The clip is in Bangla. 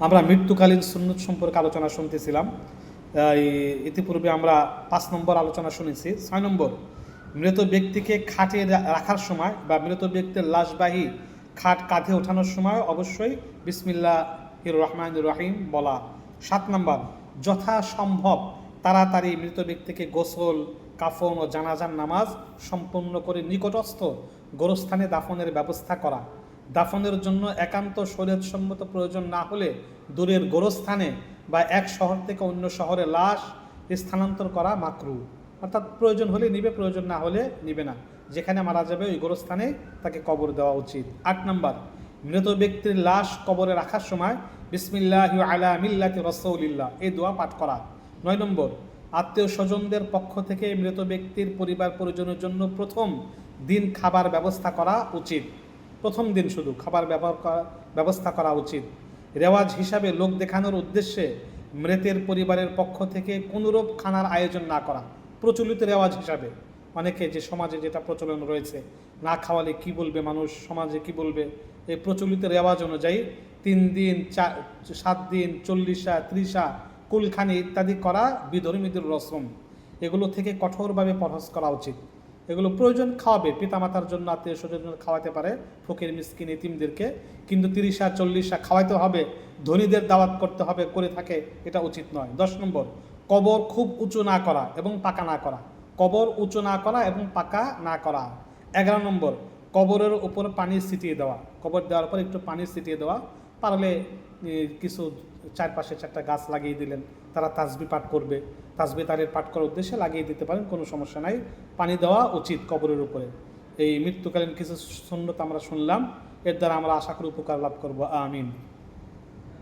আমরা মৃত্যুকালীন সুন্নত সম্পর্কে আলোচনা শুনতেছিলাম। ইতিপূর্বে আমরা 5 নম্বর আলোচনা শুনেছি। 6 নম্বর, মৃত ব্যক্তিকে খাটে রাখার সময় বা মৃত ব্যক্তির লাশবাহী খাট কাঁধে ওঠানোর সময় অবশ্যই বিসমিল্লাহির রহমানির রহিম বলা। 7 নম্বর, যথাসম্ভব তাড়াতাড়ি মৃত ব্যক্তিকে গোসল, কাফন ও জানাজার নামাজ সম্পন্ন করে নিকটস্থ গোরস্থানে দাফনের ব্যবস্থা করা। দাফনের জন্য একান্ত শরীয়তসম্মত প্রয়োজন না হলে দূরের গোরস্থানে বা এক শহর থেকে অন্য শহরে লাশ স্থানান্তর করা মাকরুহ। অর্থাৎ প্রয়োজন হলে নিবে, প্রয়োজন না হলে নিবে না। যেখানে মারা যাবে ওই গোরস্থানে তাকে কবর দেওয়া উচিত। 8 নম্বর, মৃত ব্যক্তির লাশ কবরে রাখার সময় বিসমিল্লাহি আলা মিল্লাতি রাসূলিল্লাহ এই দোয়া পাঠ করা। 9 নম্বর, আত্মীয় স্বজনদের পক্ষ থেকে মৃত ব্যক্তির পরিবার পরিজনের জন্য প্রথম দিন খাবার ব্যবস্থা করা উচিত। প্রথম দিন শুধু খাবার ব্যবস্থা করা উচিত। রেওয়াজ হিসাবে লোক দেখানোর উদ্দেশ্যে মৃতের পরিবারের পক্ষ থেকে কোনোরূপ খানার আয়োজন না করা। প্রচলিত রেওয়াজ হিসাবে অনেকে যে সমাজে যেটা প্রচলন রয়েছে, না খাওয়ালে কি বলবে মানুষ, সমাজে কি বলবে, এই প্রচলিত রেওয়াজ অনুযায়ী 3 দিন 7 দিন 40 30 কুলখানি ইত্যাদি করা বিধর্মীদের রসম। এগুলো থেকে কঠোরভাবে পরহেজ করা উচিত। এগুলো প্রয়োজন খাওয়াবে, পিতামাতার জন্য, আত্মীয় স্বজনের খাওয়াতে পারে, ফকির মিসকিন এতিমদেরকে, কিন্তু 30 40 খাওয়াইতে হবে, ধনীদের দাওয়াত করতে হবে, করে থাকে, এটা উচিত নয়। 10 নম্বর, কবর খুব উঁচু না করা এবং পাকা না করা। কবর উঁচু না করা এবং পাকা না করা। 11 নম্বর, কবরের উপর পানি ছিটিয়ে দেওয়া। কবর দেওয়ার পর একটু পানি ছিটিয়ে দেওয়া, পারলে কিছু চারপাশে 4টা গাছ লাগিয়ে দিলেন, তারা তাসবিহ পাঠ করবে, তাসবিহ তারের পাঠ করার উদ্দেশ্যে লাগিয়ে দিতে পারেন, কোনো সমস্যা নাই। পানি দেওয়া উচিত কবরের উপরে। এই মৃত্যুকালীন কিছু সুন্নত আমরা শুনলাম, এর দ্বারা আমরা আশা করি উপকার লাভ করবো। আমিন।